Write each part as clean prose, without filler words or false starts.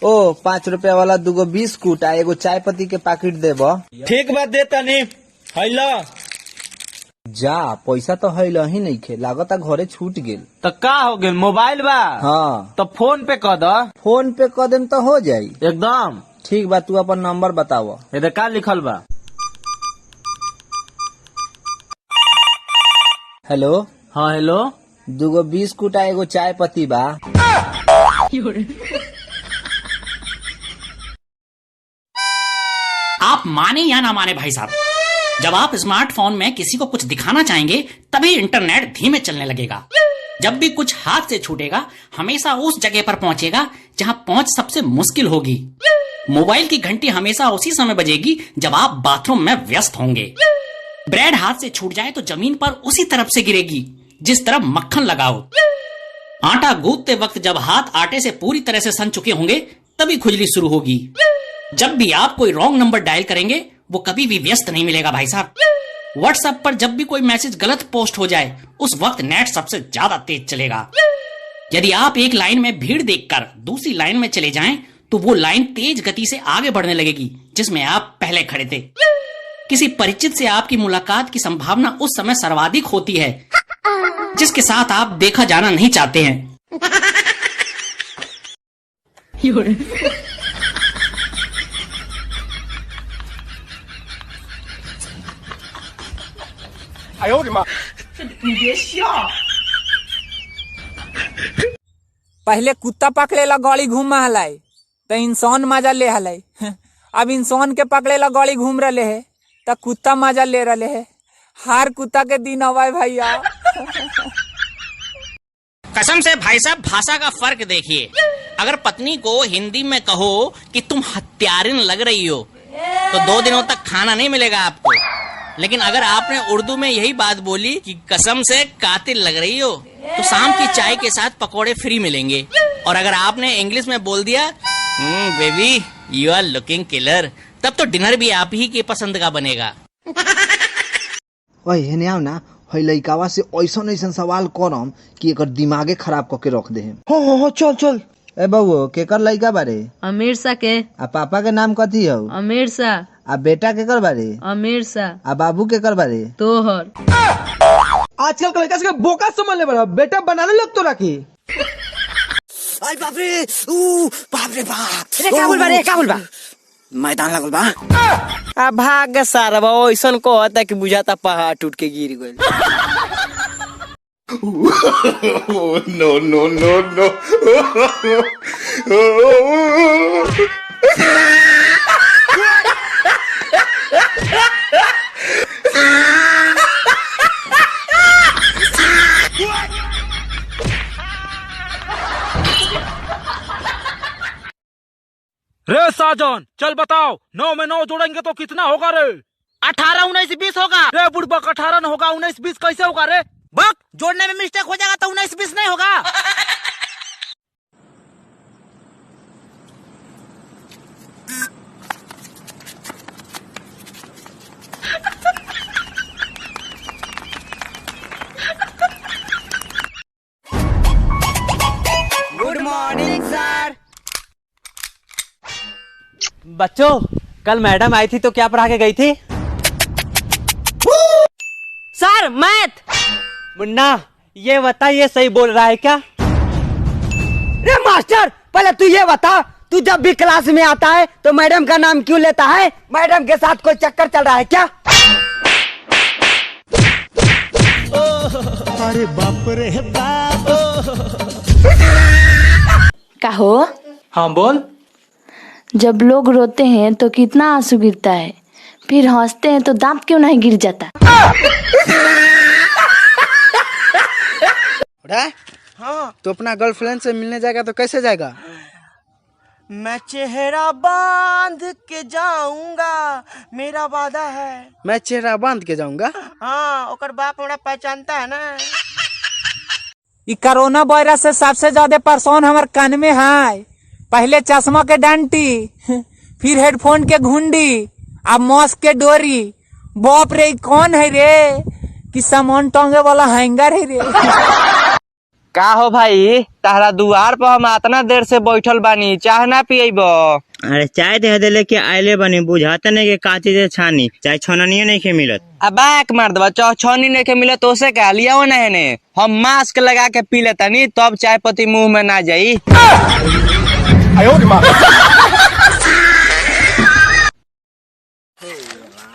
ओ 5 रुपया वाला 2 बिस्कुट आ एगो चाय पत्ती के पैकेट देब। ठीक बात दे तनी हैला। जा पैसा तो हैला ही नहीं खे, लागता घरे छूट गेल। तो का हो गेल, मोबाइल बा? हाँ तो फोन पे कर द। फोन पे कर देम तो हो जाई। एकदम ठीक बा, तू अपन नंबर बताव। ये का लिखल बा? हेलो। हाँ हेलो। 2 बिस्कुट आ एगो चाय पत्ती बा। आप माने या ना माने भाई साहब, जब आप स्मार्टफोन में किसी को कुछ दिखाना चाहेंगे तभी इंटरनेट धीमे चलने लगेगा। जब भी कुछ हाथ से छूटेगा हमेशा उस जगह पर पहुंचेगा जहां पहुंच सबसे मुश्किल होगी। मोबाइल की घंटी हमेशा उसी समय बजेगी जब आप बाथरूम में व्यस्त होंगे। ब्रेड हाथ से छूट जाए तो जमीन पर उसी तरफ से गिरेगी जिस तरफ मक्खन लगाओ। आटा गूंथते वक्त जब हाथ आटे से पूरी तरह से सन चुके होंगे तभी खुजली शुरू होगी। जब भी आप कोई रॉन्ग नंबर डायल करेंगे वो कभी भी व्यस्त नहीं मिलेगा भाई साहब। व्हाट्सएप पर जब भी कोई मैसेज गलत पोस्ट हो जाए उस वक्त नेट सबसे ज्यादा तेज चलेगा। यदि आप एक लाइन में भीड़ देखकर दूसरी लाइन में चले जाएं तो वो लाइन तेज गति से आगे बढ़ने लगेगी जिसमें आप पहले खड़े थे। किसी परिचित से आपकी मुलाकात की संभावना उस समय सर्वाधिक होती है जिसके साथ आप देखा जाना नहीं चाहते हैं। पहले कुत्ता पकड़ेला गाड़ी घूम हलाई तो इंसान मजा ले हलाई। अब इंसान के पकड़ेला गाड़ी घूम रहे है तो कुत्ता मजा ले रहे है। हर कुत्ता के दिन हवाए भैया। कसम से भाई साहब, भाषा का फर्क देखिए। अगर पत्नी को हिंदी में कहो कि तुम हत्यारिन लग रही हो तो 2 दिनों तक खाना नहीं मिलेगा आपको। लेकिन अगर आपने उर्दू में यही बात बोली कि कसम से कातिल लग रही हो तो शाम की चाय के साथ पकोड़े फ्री मिलेंगे। और अगर आपने इंग्लिश में बोल दिया baby you are looking killer, तब तो डिनर भी आप ही के पसंद का बनेगा। ओए हेने आओ ना, हई लइकावा से ऐसन ऐसन सवाल करम कि एकर दिमागे खराब करके रख दे। हो चल चल। ए बउओ, केकर लइका बारे? अमीर सा के। आ पापा के नाम कथी हौ? अमीर सा। आ बेटा केकर बारे? अमीर सा। आ बाबू केकर बारे? तोहर। आजकल का लड़का से बोका समझ ले बड़ा, बेटा बनाने लग तो रखी। अरे बाप रे, बाप रे बाप। क्या बोल बा? मैदान लगल बा। आ भाग सारा बा ऐसन कहता कि बुझाता पहाड़ टूट के गिर गइल। No no no no. रे साजन चल बताओ, 9 में 9 जोड़ेंगे तो कितना होगा रे? 18, 19, 20 होगा। रे बुढ़बक 18 होगा, 19 20 कैसे होगा रे? बक जोड़ने में मिस्टेक हो जाएगा तो 19, 20 नहीं होगा। Good morning sir. बच्चों, कल मैडम आई थी तो क्या पढ़ा के गई थी? Sir math. मुन्ना ये बता, ये सही बोल रहा है क्या? रे मास्टर, पहले तू ये बता, तू जब भी क्लास में आता है तो मैडम का नाम क्यों लेता है? मैडम के साथ कोई चक्कर चल रहा है क्या? अरे बाप रे बाप। कहो। हाँ बोल। जब लोग रोते हैं तो कितना आंसू गिरता है, फिर हंसते हैं तो दांत क्यों नहीं गिर जाता? हाँ, तो अपना गर्लफ्रेंड से मिलने जाएगा तो कैसे जाएगा? मैं चेहरा बांध के जाऊंगा, मेरा वादा है। मैं चेहरा बांध के जाऊंगा? हाँ, ओकर बाप हमरा पहचानता है ना। ये कोरोना वायरस से सबसे ज्यादा परेशान हमारे कान में है। पहले चश्मा के डंटी, फिर हेडफोन के घुंडी, अब मास्क के डोरी। बाप रे, कौन है रे कि सामान टांगे वाला हैंगर है रे। का हो भाई, तारा दुआर पर हम इतना देर से बैठल बानी, चाह ना पियब? अरे चाय दे देले के आइले बनी, बुझाते नहीं के का चीज छानी, चाय छननिए नहीं के मिलत। अब बाक मार दबा, छौनी नहीं के मिलत तो से का लिया ना है ने। हम मास्क लगा के पी लेता नी, तब चाय पत्ती मुंह में ना जाई।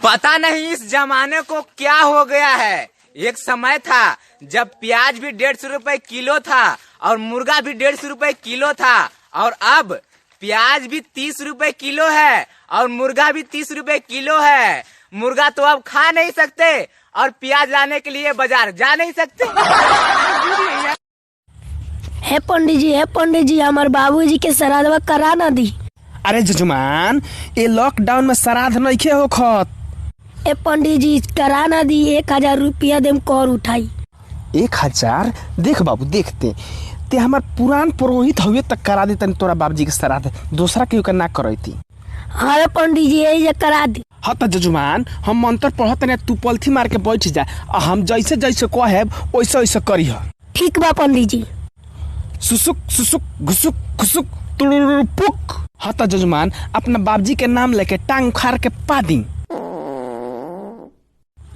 पता नहीं इस जमाने को क्या हो गया है। एक समय था जब प्याज भी 150 रुपए किलो था और मुर्गा भी 150 रुपए किलो था, और अब प्याज भी 30 रुपए किलो है और मुर्गा भी 30 रुपए किलो है। मुर्गा तो अब खा नहीं सकते और प्याज लाने के लिए बाजार जा नहीं सकते। हे पंडित जी हमारे बाबूजी के श्राद्ध करा ना दी। अरे जजमान, ये लॉकडाउन में श्राद्ध नहीं खे हो खत। ए पंडित जी करा ना दी, 1000 रुपया देम कर उठाई। 1000? देख बाबू, देखते ते हमार पुरान पुरोहित हुए तक करा देता तोरा बाबूजी के श्राद्ध, दूसरा केहू के ना करती। हाँ पंडित जी यही करा दी। हाँ तो जजमान, हम मंत्र पढ़त ने, तू पलथी मार के बैठ जा, हम जैसे जैसे कहेब वैसे वैसे करी। ठीक बा पंडित जी। सुसुक सुसुक घुसुक घुसुक पुक। हाँ तो जजमान, अपना बाबूजी के नाम लेके टांग उखाड़ के पा दी।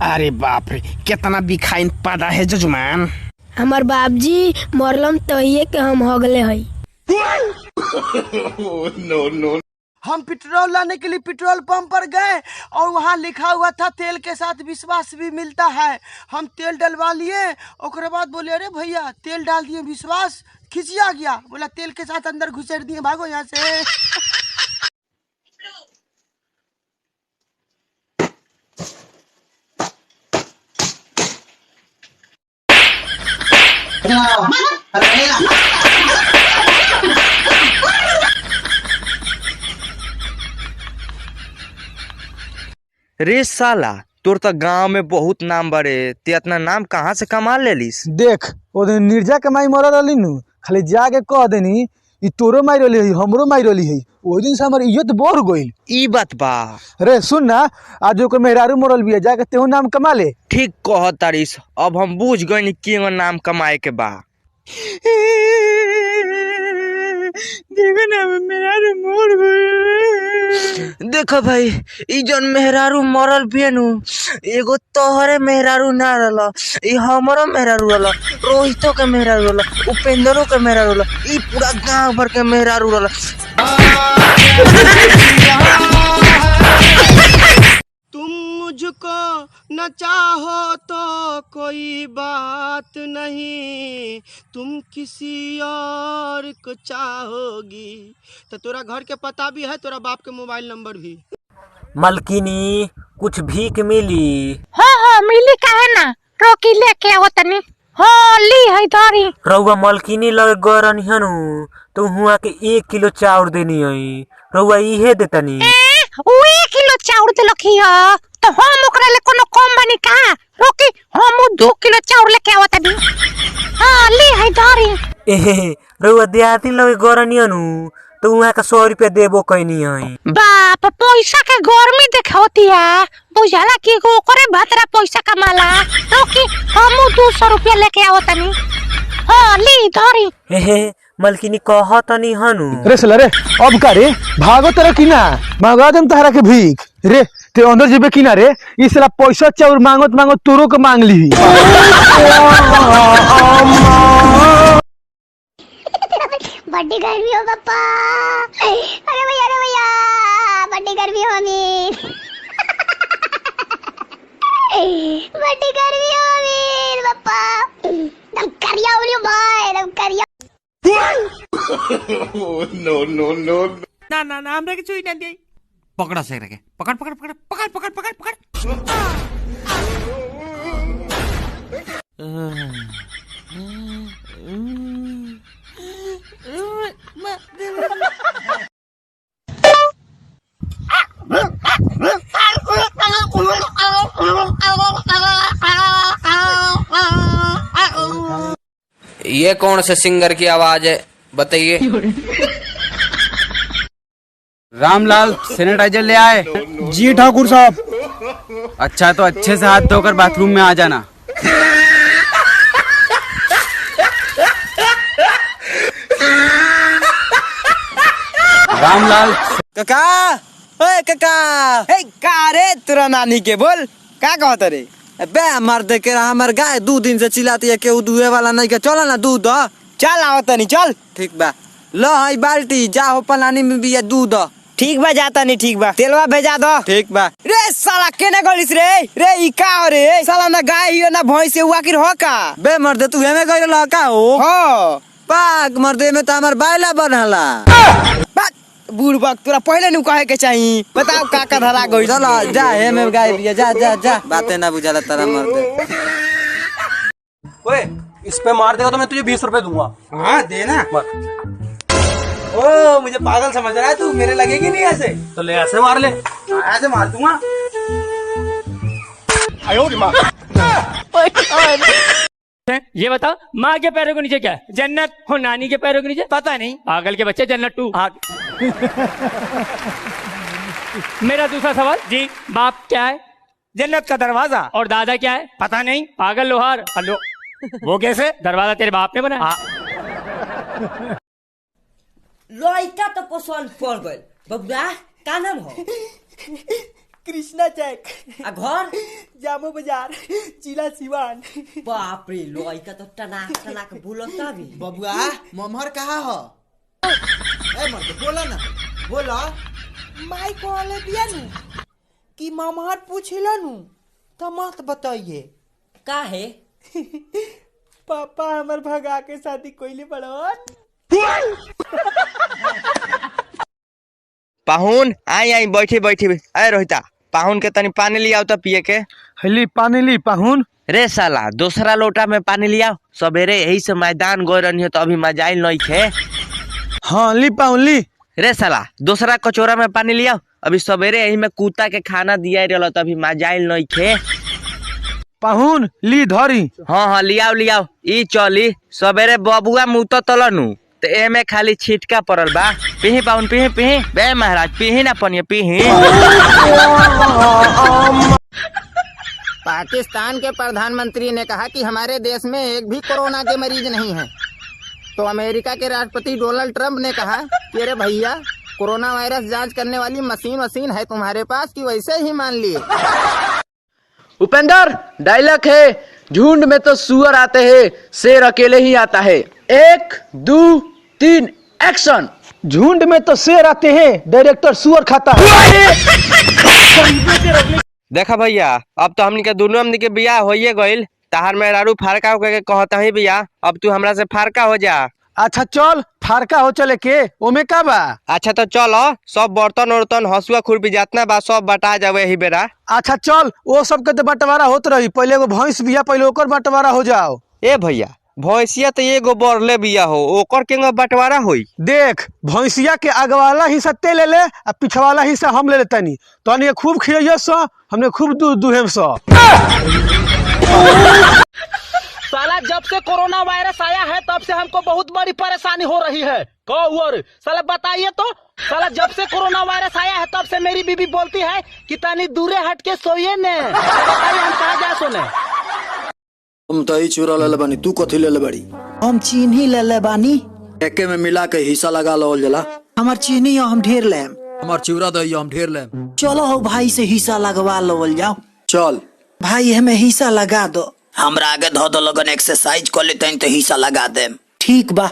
अरे बाप रे, कितना बिखाइन पादा है जजमान। हमार बाबूजी मरलम तहिए के हम हगले हई। No no. हम पेट्रोल लाने के लिए पेट्रोल पंप पर गए और वहाँ लिखा हुआ था तेल के साथ विश्वास भी मिलता है। हम तेल डलवा लिए, उसके बाद बोले अरे भैया तेल डाल दिए, विश्वास खिंचिया गया। बोला तेल के साथ अंदर घुसेड़ दिए, भागो यहाँ से। रे साला, तोर तो गांव में बहुत नाम बड़े, ते इतना नाम कहाँ से कमा ले लिस? देख ओ दिन निर्जा के माई मर रही नु, खाली जाके कह देनी ई तोरो माई रही है, हमरो माई रही है। ओहि दिन से हमार इज्जत बढ़ गइल। ई बात बा। रे सुन ना, आज ओकर मेहरारू मरल भी है, जाके तेहू नाम कमा ले। ठीक कह तारीस, अब हम बूझ गए कि नाम कमाए के बा। देखो ना मेहरारू मर गए। देखो भाई, ई जन मेहरारू मरल बियनु, एगो तोहरे मेहरारू ना रहला, ई हमरो मेहरारू रहला, रोहितो के मेहरारू रहला, उपेंद्रो के मेहरारू रहला, ई पूरा गांव भर के मेहरारू रहला। तुम मुझको न चाहो तो कोई बात नहीं, तुम किसी और को चाहोगी। तो तोरा घर के पता भी है, तोरा बाप के मोबाइल नंबर भी। मलकिनी कुछ भीख मिली? हाँ मिली, काहे ना, रोकी लेके आओ तनी। हाँ ली है तारी। रउआ मलकिनी लगे गरन हनु तो हुआ के 1 किलो चाउर देनी है, रउआ इहे देतनी। 1 किलो चाउर दिलखी है तो हम ओकरा ले कोनो कम बनी का? रोकी, हम 2 किलो चाउर लेके आओ तनी। हाँ ली है तारी। एहे रउआ देहाती लगे गरन हनु तो वहाँ का 100 रुपया देबो कहनी है। बाप, पैसा के गर्मी देखती है, बुझाला कि ओकरे भतरा पैसा कमाला। रोकी, हम 200 रुपया लेके आओ तनी। हाँ ली धरी। एहे मलकिनी कह तनी हनु। रे सला रे, अब का रे, भागो तेरा की ना, मांगा देम तहरा के भीख। रे ते अंदर जेबे की ना रे, इस साला पैसा चाउर मांगत मांगत तोरो के मांग ली। बड्डी गर्मी हो पापा। अरे भैया बड्डी गर्मी होगी। बड्डी गर्मी होगी पापा। दम करिया बोलियो भाई, दम करिया। No no no. ना ना ना, हमरे के छुई ना दे। पकड़ा से रखे, पकड़ पकड़ पकड़ पकड़ पकड़ पकड़ पकड़। ये कौन से सिंगर की आवाज है बताइए? रामलाल सैनिटाइजर ले आए? जी ठाकुर साहब। अच्छा तो अच्छे से हाथ धोकर बाथरूम में आ जाना। रामलाल काका, ओए काका, हे का रे तेरा नानी के बोल का कहत रे? बे मर दे के हमर गाय 2 दिन से चिल्लाती है के दुहे वाला नहीं के चल ना दूध द। चल आवत नहीं चल। ठीक बा ल हई बाल्टी जा हो पलानी में भी दूध द। ठीक बा जाता नहीं ठीक बा तेलवा भेजा दो। ठीक बा। रे साला केने गलिस रे रे ई का हो रे साला ना गाय हियो ना भैंस से हुआ कि हो का? बे मर दे तू एमे गइल ल का हो? हां पाक मर दे में त हमर बायला बनहला। बुढ़बक तोरा पहले नु कहे के चाहिए। बताओ काका धरा गई। चल जा हे में गाय बिया जा जा जा बातें ना बुझाला तारा मर दे। ओए इस पे मार देगा तो मैं तुझे 20 रुपए दूंगा। हाँ देना। ओ मुझे पागल समझ रहा है तू, मेरे लगेगी नहीं ऐसे तो ले ऐसे मार ले। ऐसे मार दूंगा। ये बता माँ के पैरों के नीचे क्या है? जन्नत। हो नानी के पैरों के नीचे पता नहीं। पागल के बच्चे जन्नत 2। मेरा दूसरा सवाल जी, बाप क्या है? जन्नत का दरवाजा। और दादा क्या है? पता नहीं। पागल लोहार। हेलो वो कैसे? दरवाजा तेरे बाप ने बनाया। लड़का तो पसंद पड़ गई। बबुआ का नाम हो? कृष्णा चेक। आ घर? जामो बाजार जिला सिवान। बाप रे लड़का तो टनाक टनाक बोलता भी। बबुआ ममहर कहाँ हो? ए मत बोला ना बोला। माई कहले बिया नु कि ममहर पूछिला नु तो मत बताइए। का है? पापा हमर भगा के शादी कोइले बड़न। पाहुन आई आई बैठी बैठी। अरे रोहिता पाहुन के तनी पानी लियाओ तो पिए के। हली पानी ली पाहुन। रे साला दूसरा लोटा में पानी लियाओ। सवेरे यही से मैदान गए रहनी है तो अभी मजाइल नहीं थे। हाँ ली पाहुन ली। रे साला दूसरा कचोरा में पानी लियाओ। अभी सवेरे यही में कुत्ता के खाना दिया रहा तो अभी मजाइल नहीं थे। पाहुन ली धरी। हाँ हाँ लियाओ लियाओ। ई चली सवेरे बबुआ मुँह तलनु तो एमे खाली छिटका पड़ल बा। पीही पाहुन पीही पीही। बे महाराज पीही ना पनिया पीही। पाकिस्तान के प्रधानमंत्री ने कहा कि हमारे देश में एक भी कोरोना के मरीज नहीं है। तो अमेरिका के राष्ट्रपति डोनाल्ड ट्रंप ने कहा कि अरे भैया कोरोना वायरस जांच करने वाली मशीन है तुम्हारे पास कि वैसे ही मान लिए। उपेंद्र डायलॉग है, झुंड में तो सुअर आते हैं, शेर अकेले ही आता है। 1 2 3 एक्शन। झुंड में तो शेर आते हैं, डायरेक्टर सुअर खाता है। देखा भैया अब तो हमनी के दोनों हमनी के बियाह होइए गइल। ताहर मेहरारू फारका होके के कहता ही बिया अब तू हमरा से फारका हो जा। अच्छा चल फारका हो चले के ओमे का बा? अच्छा तो चलो सब बर्तन उर्तन हसुआ खुरपी जितना बा सब बटा जावे ही बेरा। अच्छा चल वो सब के तो बंटवारा होत रही। पहले एगो भैंस बिया पहले ओकर बंटवारा हो जाओ। ए भैया भैंसिया तो एगो बरले बिया हो ओकर के बंटवारा होई। देख भैंसिया के आगवाला हिस्सा ते ले ले आ पिछवाला हिस्सा हम ले लेतनी। तो ये खूब खियइयो सो हमने खूब दूध दुहेम सो। साला जब से कोरोना वायरस आया है तब से हमको बहुत बड़ी परेशानी हो रही है। कौर साला बताइए तो। साला जब से कोरोना वायरस आया है तब से मेरी बीबी बोलती है कि तनी दूरे हट के सोइए ने। बताइए हम कहाँ जा सोने। हम तो ही चूरा ले बानी, तू कथी ले बाड़ी? हम चीनी ले बानी। एके में मिला के हिस्सा लगा लो जला। हमार चीनी हम ढेर लेम। हमार चिवरा दही हम ढेर लेम। चलो हो भाई से हिस्सा लगवा लो जाओ। चल भाई हमें हिस्सा लगा दो। हमरा आगे धो दो लगन एक्सरसाइज कर लेते हैं तो हिस्सा लगा दे। ठीक बा।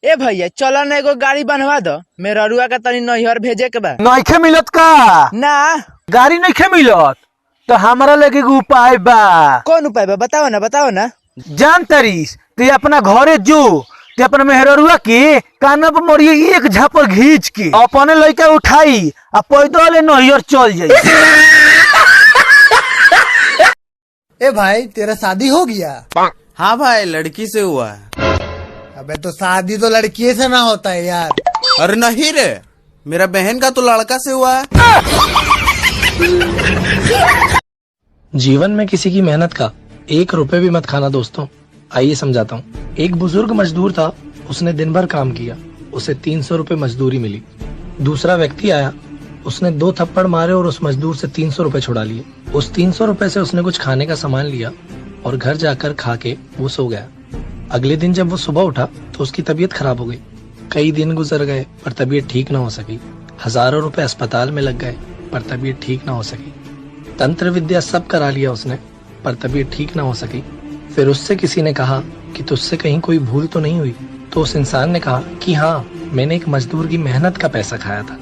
ए भैया चलो ना एगो गाड़ी बनवा दो। मेरा रुआ का तनी नैहर भेजे के बा। नइखे मिलत का? ना गाड़ी नइखे मिलत तो हमारा लगे उपाय बा। कौन उपाय बा? बताओ ना। जान तरीस ते अपना घरे जो ते अपना मेहरुआ के काना पर मरिए एक झापर घींच के अपने लड़का उठाई आ पैदल नैहर चल जाई। ए भाई तेरा शादी हो गया? हाँ भाई लड़की से हुआ है। अबे तो शादी तो लड़की से ना होता है यार। अरे नहीं रे मेरा बहन का तो लड़का से हुआ है। जीवन में किसी की मेहनत का 1 रुपए भी मत खाना दोस्तों। आइए समझाता हूँ। एक बुजुर्ग मजदूर था, उसने दिन भर काम किया, उसे 300 रुपए मजदूरी मिली। दूसरा व्यक्ति आया, उसने 2 थप्पड़ मारे और उस मजदूर से 300 रुपए छुड़ा लिए। उस 300 रुपए से उसने कुछ खाने का सामान लिया और घर जाकर खा के वो सो गया। अगले दिन जब वो सुबह उठा तो उसकी तबीयत खराब हो गई। कई दिन गुजर गए पर तबीयत ठीक न हो सकी। हजारों रुपए अस्पताल में लग गए पर तबीयत ठीक न हो सकी। तंत्र विद्या सब करा लिया उसने पर तबीयत ठीक न हो सकी। फिर उससे किसी ने कहा कि तुझसे कहीं कोई भूल तो नहीं हुई? तो उस इंसान ने कहा कि हाँ, मैंने एक मजदूर की मेहनत का पैसा खाया था।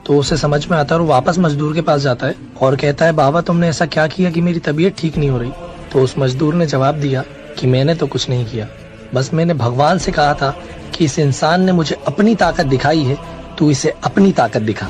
तो उसे समझ में आता है और वापस मजदूर के पास जाता है और कहता है, बाबा तुमने ऐसा क्या किया कि मेरी तबीयत ठीक नहीं हो रही? तो उस मजदूर ने जवाब दिया कि मैंने तो कुछ नहीं किया, बस मैंने भगवान से कहा था कि इस इंसान ने मुझे अपनी ताकत दिखाई है, तू इसे अपनी ताकत दिखा।